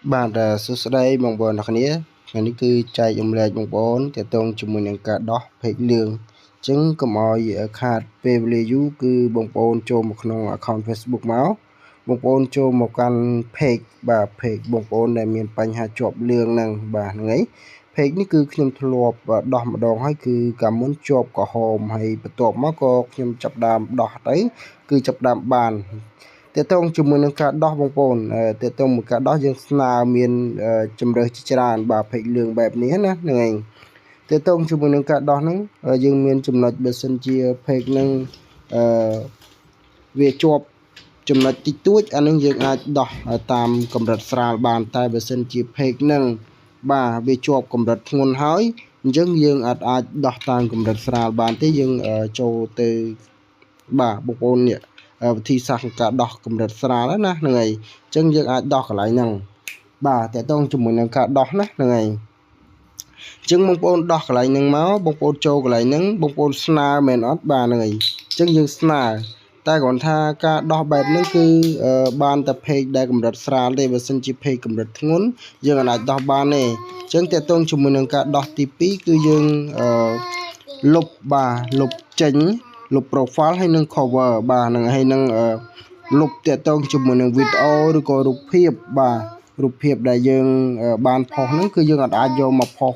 បាទសួស្តីបងប្អូនអ្នកគ្នាថ្ងៃនេះគឺចែកចម្លែកបងប្អូនទាក់ទងជាមួយនឹងការដោះเพจលឿងអញ្ចឹងកុំឲ្យខាតពេលវេលាយូរគឺបងប្អូនចូលមកក្នុង account Facebook មកបងប្អូនចូលមកកាន់ page បាទ page បងប្អូនដែលមានបញ្ហាជាប់លឿងហ្នឹងបាទហ្នឹងហើយ page នេះគឺខ្ញុំធ្លាប់ដោះម្ដងហើយគឺកាលមុនជាប់ក្រហមហើយបន្ទាប់មកក៏ខ្ញុំចាប់ដើមដោះទៅគឺចាប់ដើមបានតើតើជាមួយនឹងការដោះបងប្អូនតើតើមួយការដោះយើងស្នើមានជំរើសជាច្រើនបាទពេកលឿងបែបនេះណាហ្នឹងឯងតើតើជាមួយនឹងការដោះហ្នឹងយើងមានចំណុចបើសិនជាពេកហ្នឹងវាជាប់ចំណុចតិចតួចអានឹងយើងអាចដោះតាមកម្រិតស្រាលបានតែបើសិនជាពេកហ្នឹងបាទវាជាប់កម្រិតធ្ងន់ហើយអញ្ចឹងយើងអាចដោះតាមកម្រិតស្រាលបានទេយើងចូលទៅបាទបងប្អូននេះវិធីសាស្ត្រការដោះកម្រិតស្រាលណាហ្នឹងហើយអញ្ចឹងយើងអាចដោះកន្លែងហ្នឹងបាទតើតើជាមួយនឹងការដោះណាហ្នឹងហើយអញ្ចឹងបងប្អូនដោះកន្លែងហ្នឹងមកបងប្អូនចូលកន្លែងហ្នឹងបងប្អូនស្នើមែនអត់បាទហ្នឹងហើយអញ្ចឹងយើងស្នើតែគ្រាន់ថាការដោះបែបហ្នឹងគឺបានតែពេកដែលកម្រិតស្រាលទេបើសិនជាពេកកម្រិតធ្ងន់យើងអាចដោះបានទេអញ្ចឹងតើតើជាមួយនឹងការដោះទី2គឺយើងលុបបាទលុបចេញលុប profile ហើយនឹង cover បាទហ្នឹងហើយនឹងលុបតាក់ទងជាមួយនឹងវីដេអូឬក៏រូបភាពបាទរូបភាពដែលយើងបានផុសហ្នឹងគឺយើងអាចយកមកផុស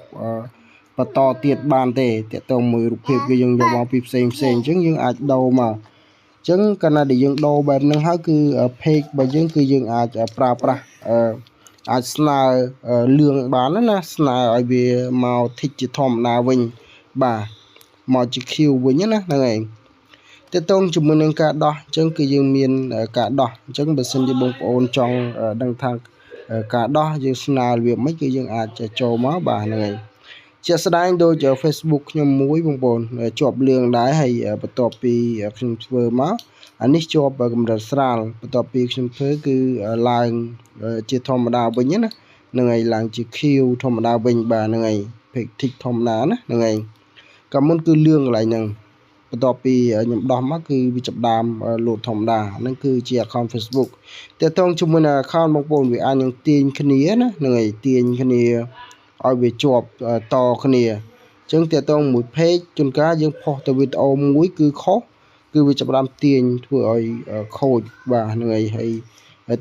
បន្តទៀតបានទេតាក់ទងមួយរូបភាពគឺយើងយកមកពីផ្សេងអញ្ចឹងយើងអាចដូរមកអញ្ចឹងកាលណាដែលយើងដូរបែបហ្នឹងហើយគឺ page របស់យើងគឺយើងអាចប្រើប្រាស់អាចស្នើលឿងបានណាស្នើឲ្យវាមក tick ជាធម្មតាវិញបាទមកជា queue វិញណាហ្នឹងឯងតើតើជាមួយនឹងការដោះអញ្ចឹងគឺយើងមានការដោះអញ្ចឹងបើសិនជាបងប្អូនចង់ដឹងថាការដោះយើងស្នើរបៀបម៉េចគឺយើងអាចចូលមកបាទហ្នឹងហើយជាក់ស្ដែងដូច Facebook ខ្ញុំមួយបងប្អូនជាប់លឿងដែរហើយបន្ទាប់ពីខ្ញុំធ្វើមកអានេះជាប់កម្រិតស្រាលបន្ទាប់ពីខ្ញុំធ្វើគឺឡើងជាធម្មតាវិញណាហ្នឹងហើយឡើងជា queue ធម្មតាវិញបាទហ្នឹងហើយ page tick ធម្មតាណាហ្នឹងហើយកាលមុនគឺលឿងកន្លែងហ្នឹងបន្ទាប់ពីខ្ញុំដោះមកគឺវាចាប់ដើមលោតធម្មតាហ្នឹងគឺជា account Facebook តែតើជាមួយនឹង account បងប្អូនវាអាចនឹងទាញគ្នាណាហ្នឹងហើយទាញគ្នាឲ្យវាជាប់តគ្នាអញ្ចឹងតើតើមួយ page ជួនកាលយើងផុសទៅវីដេអូមួយគឺខុសគឺវាចាប់ដើមទាញធ្វើឲ្យខូចបាទហ្នឹងហើយ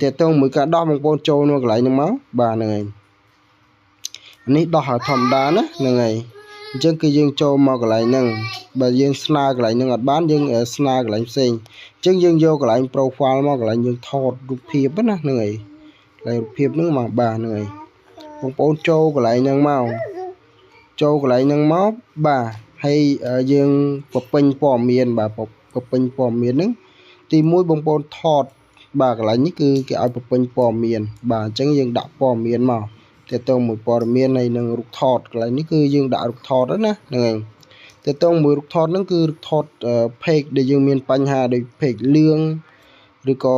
តើតើមួយការដោះបងប្អូនចូលនៅកន្លែងហ្នឹងមកបាទហ្នឹងហើយនេះដោះធម្មតាណាហ្នឹងហើយអញ្ចឹងគឺយើងចូលមកកន្លែងហ្នឹងបើយើងស្នើកន្លែងហ្នឹងអត់បានយើងស្នើកន្លែងផ្សេងអញ្ចឹងយើងយកកន្លែង profile មកកន្លែងយើងថតរូបភាពណាហ្នឹងហើយកន្លែងរូបភាពហ្នឹងមកបាទហ្នឹងហើយបងប្អូនចូលកន្លែងហ្នឹងមកចូលកន្លែងហ្នឹងមកបាទហើយយើងបំពេញព័ត៌មានបាទបំពេញព័ត៌មានហ្នឹងទី1បងប្អូនថតបាទកន្លែងនេះគឺគេឲ្យបំពេញព័ត៌មានបាទអញ្ចឹងយើងដាក់ព័ត៌មានមកតើតើមួយព័ត៌មានហើយនឹងរូបថតកន្លែងនេះគឺយើងដាក់រូបថតណាហ្នឹងហើយតើតើមួយរូបថតហ្នឹងគឺរូបថត page ដែលយើងមានបញ្ហាដូច page លឿងឬក៏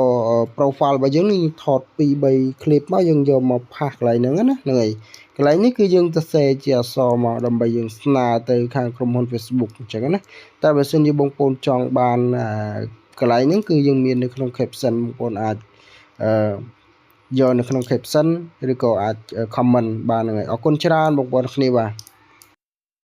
profile របស់យើងយើងថត 2-3 clip មកយើងយកមកផាសកន្លែងហ្នឹងណាហ្នឹងហើយកន្លែងនេះគឺយើងទៅសេជាអក្សរមកដើម្បីយើងស្នើទៅខាងក្រុមហ៊ុន Facebook អញ្ចឹងណាតែបើសិនជាបងប្អូនចង់បានកន្លែងហ្នឹងគឺយើងមាននៅក្នុង caption បងប្អូនអាចយកនៅក្នុង caption ឬក៏អាច comment បានហ្នឹងហើយអរគុណច្រើនបងប្អូនគ្នាបាទ